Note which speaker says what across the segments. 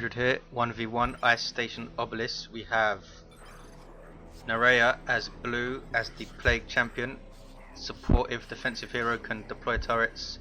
Speaker 1: 100 here, 1v1 Ice Station Obelis. We have NareYa as blue as the Plague Champion. Supportive defensive hero, can deploy turrets,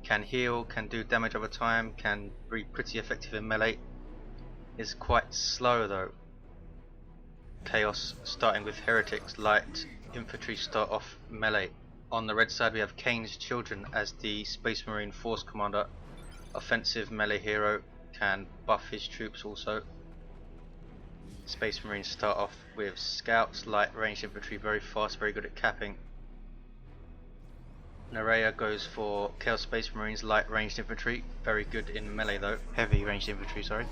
Speaker 1: can heal, can do damage over time, can be pretty effective in melee. Is quite slow though. Chaos starting with heretics, light infantry start off melee. On the red side we have Cain's Children as the Space Marine Force Commander. Offensive melee hero, can buff his troops also. Space Marines start off with scouts, light ranged infantry, very fast, very good at capping. NareYa goes for Chaos Space Marines, light ranged infantry, very good in melee though, heavy ranged infantry, sorry.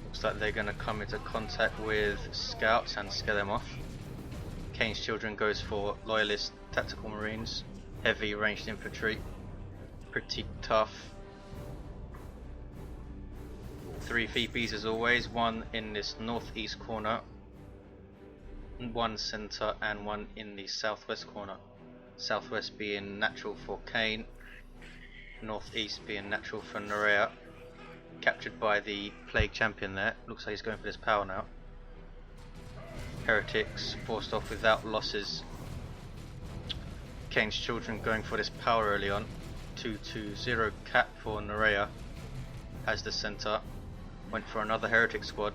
Speaker 1: Looks like they're going to come into contact with scouts and scare them off. Cain's Children goes for loyalist tactical marines, heavy ranged infantry, pretty tough. 3 VPs as always, one in this northeast corner, one center and one in the southwest corner. Southwest being natural for Cain, northeast being natural for NareYa. Captured by the Plague Champion there, looks like he's going for this power now. Heretics forced off without losses. Cain's Children going for this power early on. 2-2-0 cap for NareYa as the center. Went for another heretic squad.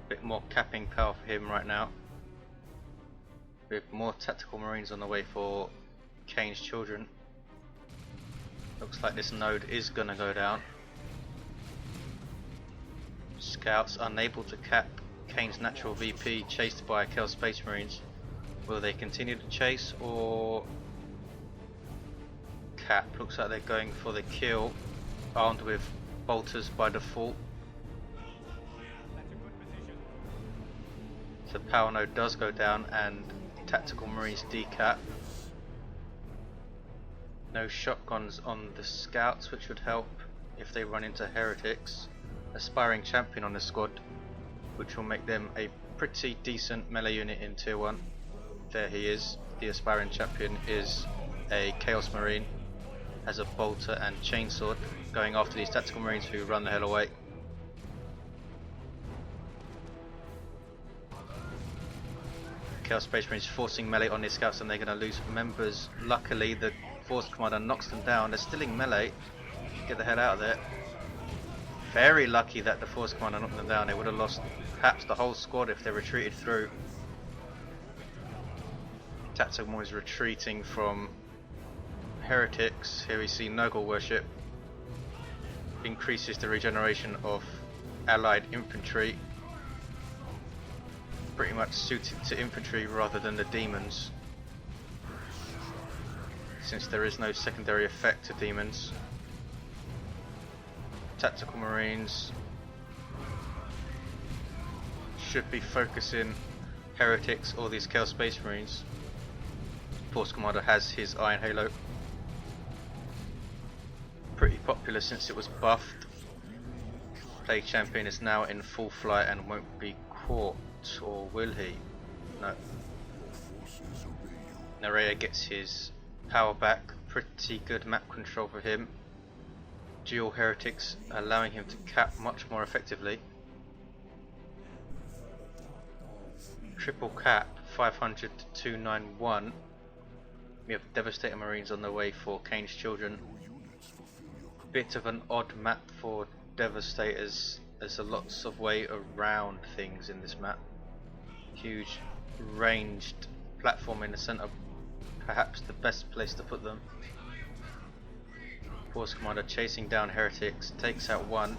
Speaker 1: Bit more capping power for him right now. With more tactical marines on the way for Cain's Children. Looks like this node is gonna go down. Scouts unable to cap Cain's natural VP, chased by Chaos Space Marines. Will they continue to chase or cap? Looks like they're going for the kill, armed with bolters by default. So power node does go down and tactical marines decap. No shotguns on the scouts, which would help if they run into heretics. Aspiring champion on the squad, which will make them a pretty decent melee unit in tier 1. There he is. The aspiring champion is a chaos marine, has a bolter and chainsword, going after these tactical marines who run the hell away. Chaos Space Marines forcing melee on these scouts and they're going to lose members. Luckily the Force Commander knocks them down. They're still in melee. Get the hell out of there. Very lucky that the Force Commander knocked them down. They would have lost perhaps the whole squad if they retreated through. Tactical Marines retreating from heretics. Here we see Noggle worship. Increases the regeneration of allied infantry. Pretty much suited to infantry rather than the demons, since there is no secondary effect to demons. Tactical Marines should be focusing heretics or these Chaos Space Marines. Force Commander has his Iron Halo. Pretty popular since it was buffed. Plague Champion is now in full flight and won't be caught, or will he? No. NareYa gets his power back. Pretty good map control for him. Dual heretics allowing him to cap much more effectively. Triple cap 500 to 291. We have Devastator Marines on the way for Cain's Children. Bit of an odd map for Devastators. There's a lots of way around things in this map. Huge ranged platform in the center, perhaps the best place to put them. Force Commander chasing down heretics, takes out one.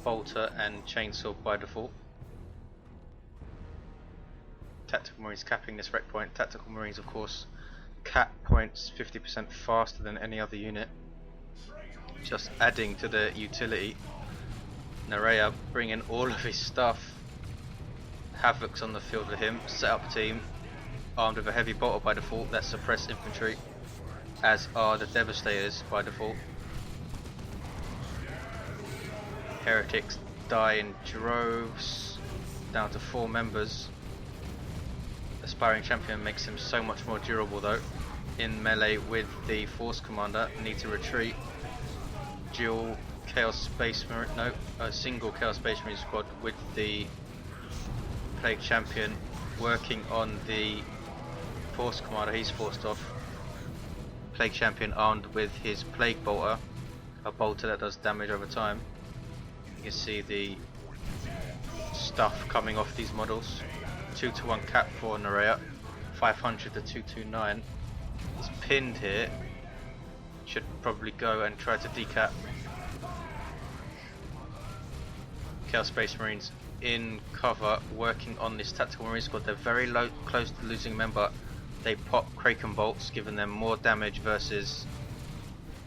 Speaker 1: Bolter and chainsaw by default. Tactical Marines capping this wreck point. Tactical Marines of course cap points 50% faster than any other unit, just adding to the utility. NareYa bringing all of his stuff. Havoc's on the field with him, set up team, armed with a heavy bolter by default that suppress infantry, as are the Devastators by default. Heretics die in droves, down to 4 members. Aspiring Champion makes him so much more durable though. in melee with the Force Commander need to retreat. Dual Chaos Space Marine, no, a single Chaos Space Marine squad with the Plague Champion working on the Force Commander. He's forced off. Plague Champion armed with his Plague Bolter, a bolter that does damage over time. You can see the stuff coming off these models. 2-to-1 cap for NareYa, 500 to 229. He's pinned here. Should probably go and try to decap. Chaos Space Marines in cover working on this Tactical Marine squad. They're very low, close to losing a member. They pop Kraken bolts, giving them more damage versus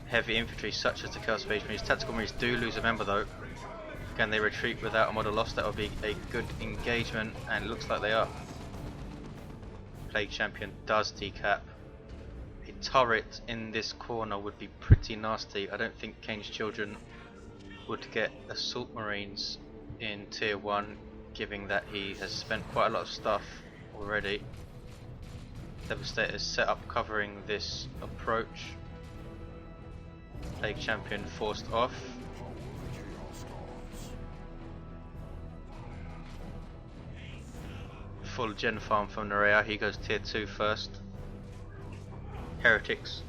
Speaker 1: heavy infantry such as the Chaos Space Marines. Tactical Marines do lose a member though. Can they retreat without a model lost? That would be a good engagement, and it looks like they are. Plague Champion does decap. A turret in this corner would be pretty nasty. I don't think Cain's Children would get Assault Marines in Tier 1, given that he has spent quite a lot of stuff already. Devastator is set up covering this approach. Plague Champion forced off. Full gen farm from NareYa, he goes Tier 2 first. Heretics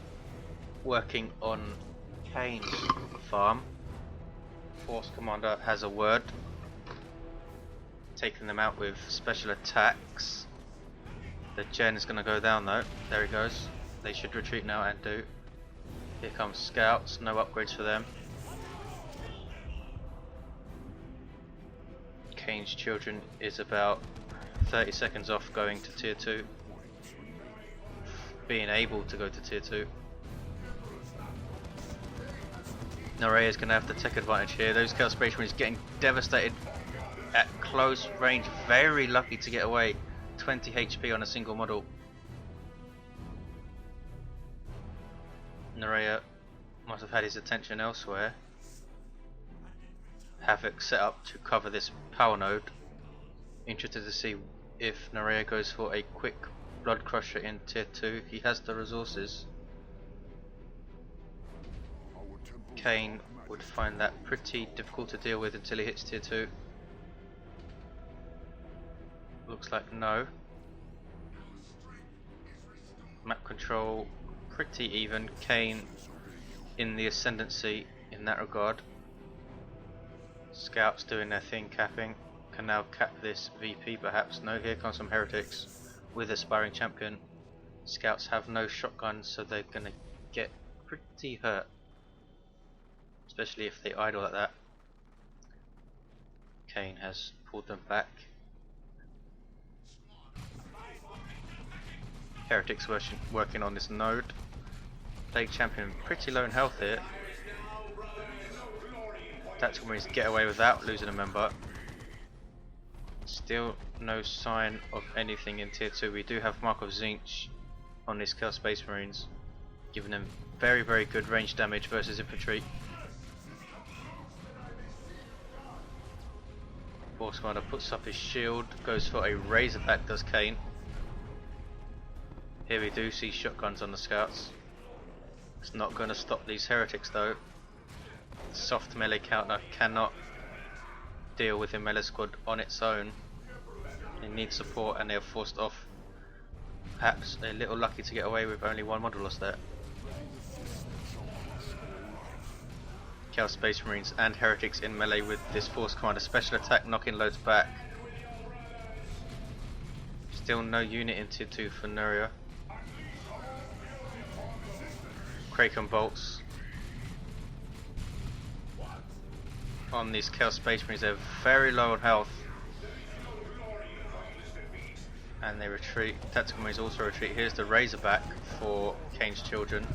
Speaker 1: working on Cain's farm. Force Commander has a word, taking them out with special attacks. The gen is going to go down though. There he goes. They should retreat now and do. Here comes scouts, no upgrades for them. Cain's Children is about 30 seconds off going to Tier 2. Being able to go to Tier 2. NareYa is going to have to take advantage here. Those Chaos Space Marines getting devastated at close range. Very lucky to get away. 20 HP on a single model. NareYa must have had his attention elsewhere. Havoc set up to cover this power node. Interested to see if NareYa goes for a quick Blood Crusher in Tier 2. He has the resources. Cain would find that pretty difficult to deal with until he hits Tier 2. Looks like no. Map control pretty even. Cain in the ascendancy in that regard. Scouts doing their thing, capping. Can now cap this VP perhaps. No, here comes some heretics with Aspiring Champion. Scouts have no shotguns, so they're gonna get pretty hurt. Especially if they idle like that. Cain has pulled them back. Heretics working on this node. Plague Champion pretty low in health here. Tactical Marines get away without losing a member. Still no sign of anything in Tier 2. We do have Mark of Zinch on these Chaos Space Marines, giving them very, very good range damage versus infantry. Force Commander puts up his shield, goes for a Razorback, does Cain. Here we do see shotguns on the scouts. It's not going to stop these heretics though. Soft melee counter cannot deal with a melee squad on its own. They need support and they are forced off. Perhaps a little lucky to get away with only one model lost there. Chaos Space Marines and heretics in melee with this Force Commander. Special attack knocking loads back. Still no unit in Tier 2 for NareYa. Kraken bolts on these Chaos Space Marines. They're very low on health and they retreat. Tactical Marines also retreat. Here's the Razorback for Cain's Children.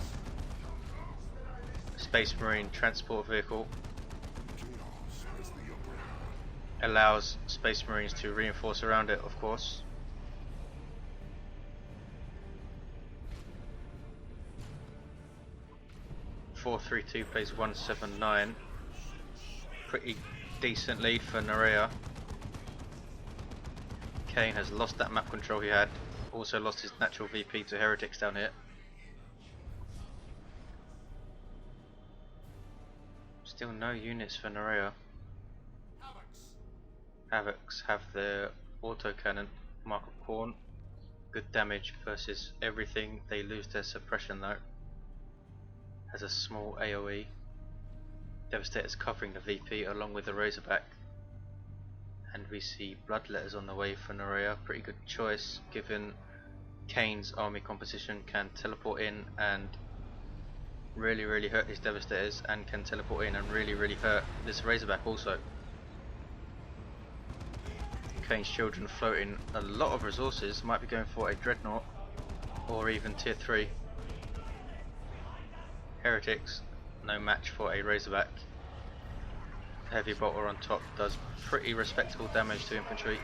Speaker 1: Space Marine transport vehicle allows Space Marines to reinforce around it, of course. (432) plays 179. Pretty decent lead for NareYa. Cain has lost that map control he had. Also lost his natural VP to heretics down here. Still no units for NareYa. Havocs have their autocannon, Mark of Pawn. Good damage versus everything. They lose their suppression though. Has a small AoE. Devastator's covering the VP along with the Razorback. And we see Bloodletters on the way for NareYa. Pretty good choice given Cain's army composition can teleport in and really hurt his Devastators, and can teleport in and really hurt this Razorback also. Cain's children floating a lot of resources, might be going for a Dreadnought or even tier 3. Heretics, no match for a Razorback. Heavy bolter on top does pretty respectable damage to infantry.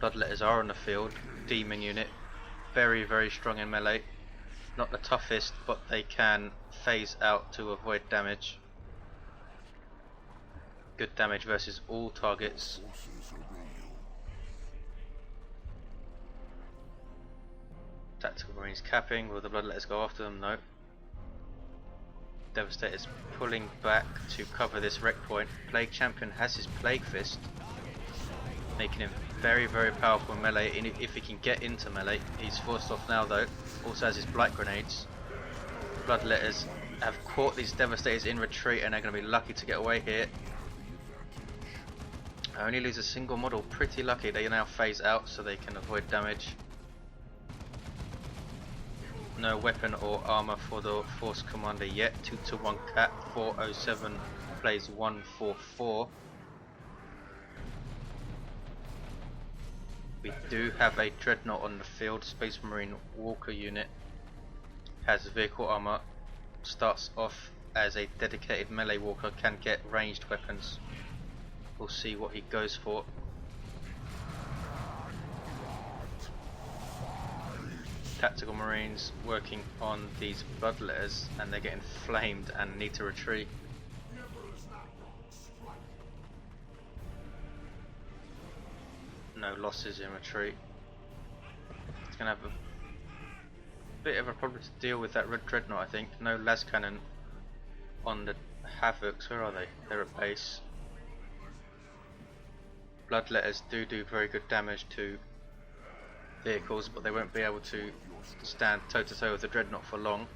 Speaker 1: Bloodletters are on the field, demon unit, very strong in melee. Not the toughest, but they can phase out to avoid damage. Good damage versus all targets. Tactical Marines capping, will the Bloodletters go after them? No. Devastator's pulling back to cover this wreck point. Plague Champion has his Plague Fist, making him very powerful in melee, and if he can get into melee. He's forced off now though. Also has his Blight Grenades. Bloodletters have caught these Devastators in retreat and are going to be lucky to get away here. I only lose a single model, pretty lucky. They now phase out so they can avoid damage. No weapon or armor for the Force Commander yet. 2-1 cap, 407 plays 144. We do have a Dreadnought on the field. Space Marine Walker unit has vehicle armor. Starts off as a dedicated melee walker, can get ranged weapons. We'll see what he goes for. Tactical Marines working on these Bloodletters, and they're getting flamed and need to retreat. No losses in retreat. It's going to have a bit of a problem to deal with that Red Dreadnought, I think. No las cannon on the Havocs. Where are they? They're at base. Bloodletters do very good damage to vehicles, but they won't be able to stand toe to toe with the Dreadnought for long,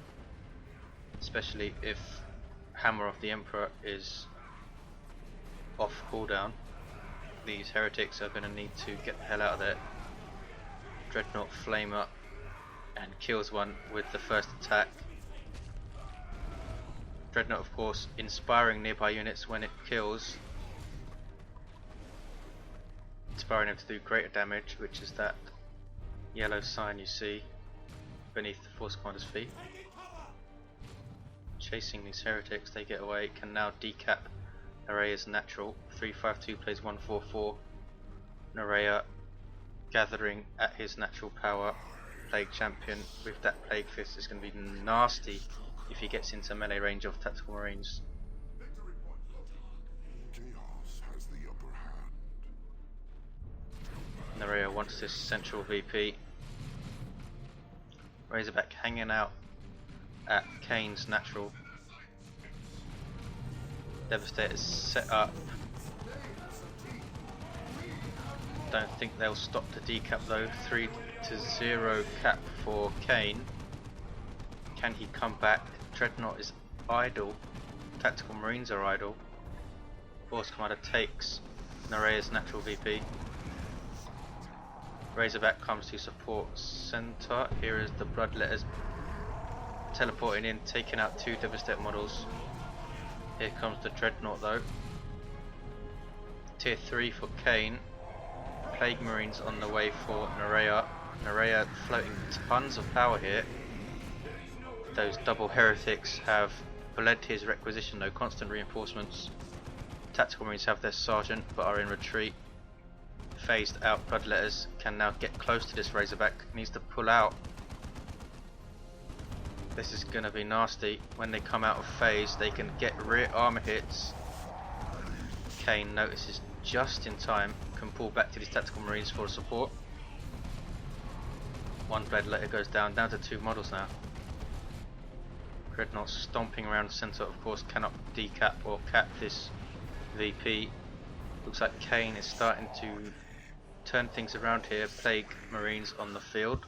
Speaker 1: especially if Hammer of the Emperor is off cooldown. These heretics are going to need to get the hell out of there. Dreadnought flame up and kills one with the first attack. Dreadnought, of course, inspiring nearby units when it kills, inspiring them to do greater damage, which is that yellow sign you see beneath the Force Commander's feet. Chasing these heretics, they get away, can now decap NareYa's natural. 352 plays 144. NareYa gathering at his natural power. Plague Champion with that Plague Fist is going to be nasty if he gets into melee range of Tactical Marines. NareYa wants this central VP. Razorback hanging out at Cain's natural. Devastator's set up. Don't think they'll stop the decap though. 3-0 cap for Cain. Can he come back? Dreadnought is idle. Tactical Marines are idle. Force Commander takes NareYa's natural VP. Razorback comes to support center. Here is the Bloodletters teleporting in, taking out two Devastator models. Here comes the Dreadnought though. Tier 3 for Cain. Plague Marines on the way for NareYa. NareYa floating tons of power here. Those double heretics have bled his requisition though, constant reinforcements. Tactical Marines have their sergeant but are in retreat. Phased out Bloodletters can now get close to this Razorback, needs to pull out. This is going to be nasty. When they come out of phase they can get rear armor hits. Cain notices just in time, can pull back to these Tactical Marines for support. One Bloodletter goes down to two models now. Dreadnought stomping around the centre, of course cannot decap or cap this VP. Looks like Cain is starting to turn things around here. Plague Marines on the field.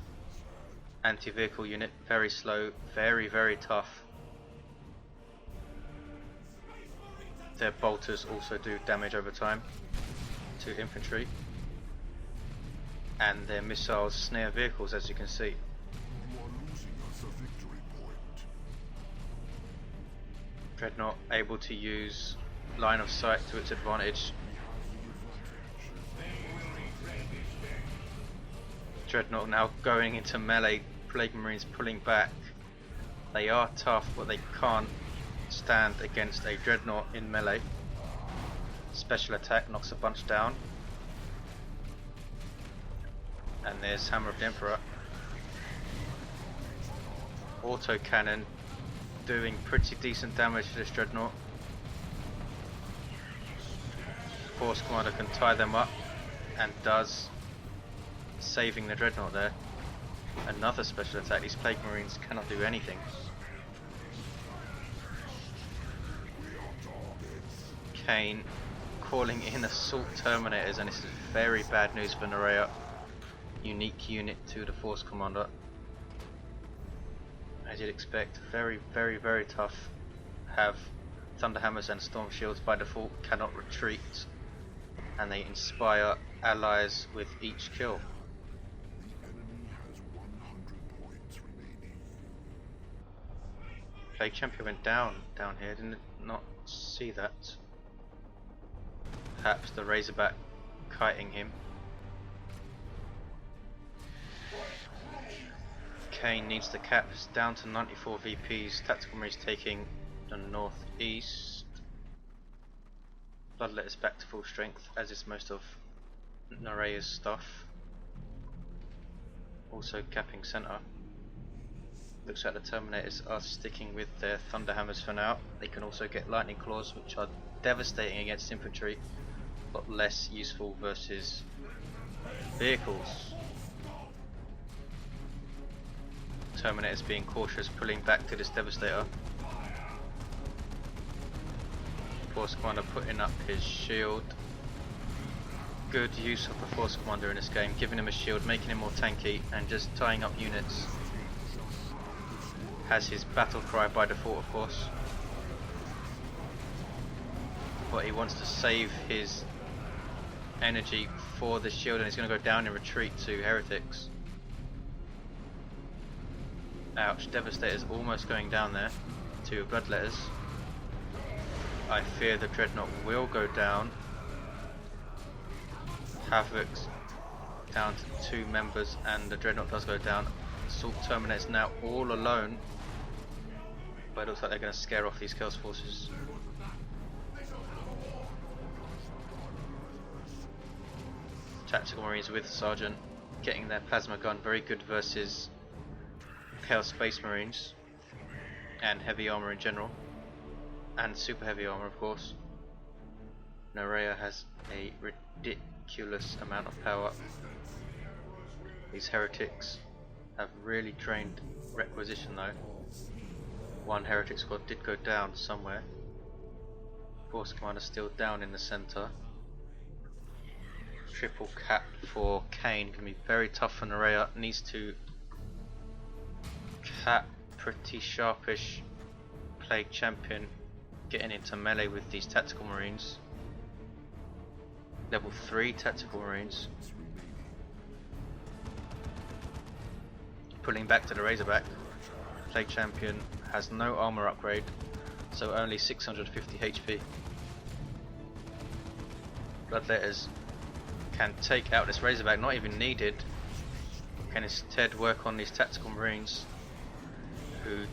Speaker 1: Anti-vehicle unit, very slow, very tough. Their bolters also do damage over time to infantry. And their missiles snare vehicles, as you can see. Dreadnought able to use line of sight to its advantage. Dreadnought now going into melee. Plague Marines pulling back. They are tough, but they can't stand against a Dreadnought in melee. Special attack knocks a bunch down. And there's Hammer of the Emperor. Autocannon doing pretty decent damage to this Dreadnought. Force Commander can tie them up, and does, saving the Dreadnought there. Another special attack. These Plague Marines cannot do anything. Cain calling in Assault Terminators, and this is very bad news for NareYa. Unique unit to the Force Commander. As you'd expect, very tough. Have Thunderhammers and Storm Shields by default, cannot retreat, and they inspire allies with each kill. Plague Champion went down here, did not see that. Perhaps the Razorback kiting him. Cain needs the caps down to 94 VPs. Tactical Marines taking the northeast. Bloodletter's back to full strength, as is most of NareYa's stuff. Also capping centre. Looks like the Terminators are sticking with their Thunderhammers for now. They can also get Lightning Claws, which are devastating against infantry, but less useful versus vehicles. Terminators being cautious, pulling back to this Devastator. Force Commander putting up his shield. Good use of the Force Commander in this game, giving him a shield, making him more tanky, and just tying up units. Has his battle cry by default, of course, but he wants to save his energy for the shield, and he's going to go down in retreat to Heretics. Ouch, Devastator's almost going down there to Bloodletters. I fear the Dreadnought will go down. Havoc's down to 2 members, and the Dreadnought does go down. Assault Terminator's now all alone, but it looks like they're going to scare off these Chaos Forces. Tactical Marines with Sergeant getting their Plasma Gun, very good versus Chaos Space Marines and heavy armor in general, and super heavy armor, of course. NareYa has a ridiculous amount of power. These Heretics have really drained requisition though. One Heretic squad did go down somewhere. Force Commander still down in the centre. Triple cap for Cain, going to be very tough for NareYa. Needs to cap pretty sharpish Plague Champion, getting into melee with these Tactical Marines. Level 3 Tactical Marines. Pulling back to the Razorback. Plague Champion has no armor upgrade, so only 650 HP. Bloodletters can take out this Razorback, not even needed. Can instead work on these Tactical Marines who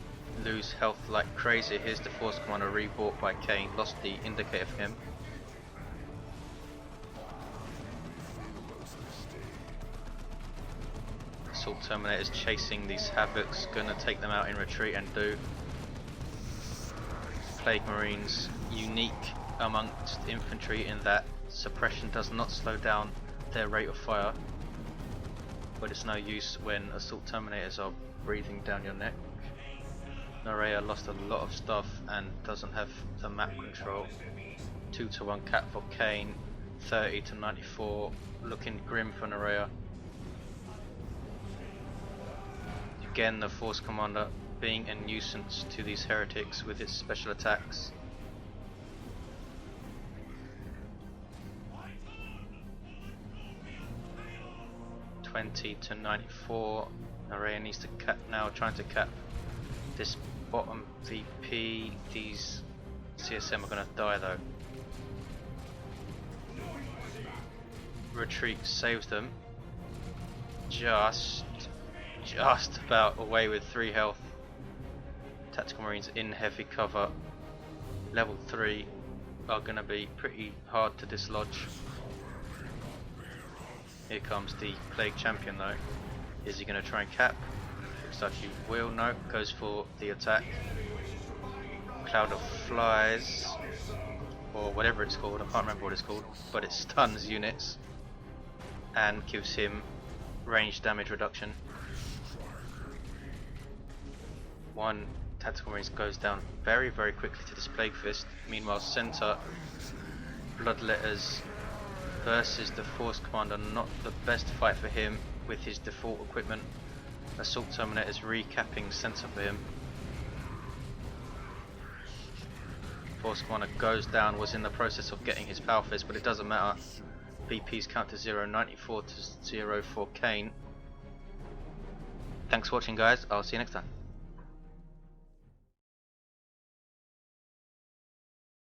Speaker 1: lose health like crazy. Here's the Force Commander rebought by Cain, lost the indicator for him. Assault Terminators chasing these Havocs, gonna take them out in retreat, and do. Plague Marines, unique amongst infantry in that suppression does not slow down their rate of fire, but it's no use when Assault Terminators are breathing down your neck. NareYa lost a lot of stuff and doesn't have the map control. 2-1 cap for Cain, 30 to 94, looking grim for NareYa. Again, the Force Commander being a nuisance to these heretics with its special attacks. (20 to 94). NareYa needs to cap now, trying to cap this bottom VP. These CSM are going to die though. Retreat saves them. Just about away with 3 health. Tactical Marines in heavy cover. Level 3 are going to be pretty hard to dislodge. Here comes the Plague Champion though. Is he going to try and cap? Looks like he will. No, goes for the attack. Cloud of Flies, or whatever it's called, I can't remember what it's called, but it stuns units and gives him range damage reduction. 1 Tactical Marines goes down very quickly to this Plague Fist. Meanwhile, center Bloodletters versus the Force Commander, not the best fight for him with his default equipment. Assault Terminators recapping center for him. Force Commander goes down, was in the process of getting his Power Fist, but it doesn't matter. VP's count to 0, 94 to 0 for Cain. Thanks for watching guys, I'll see you next time.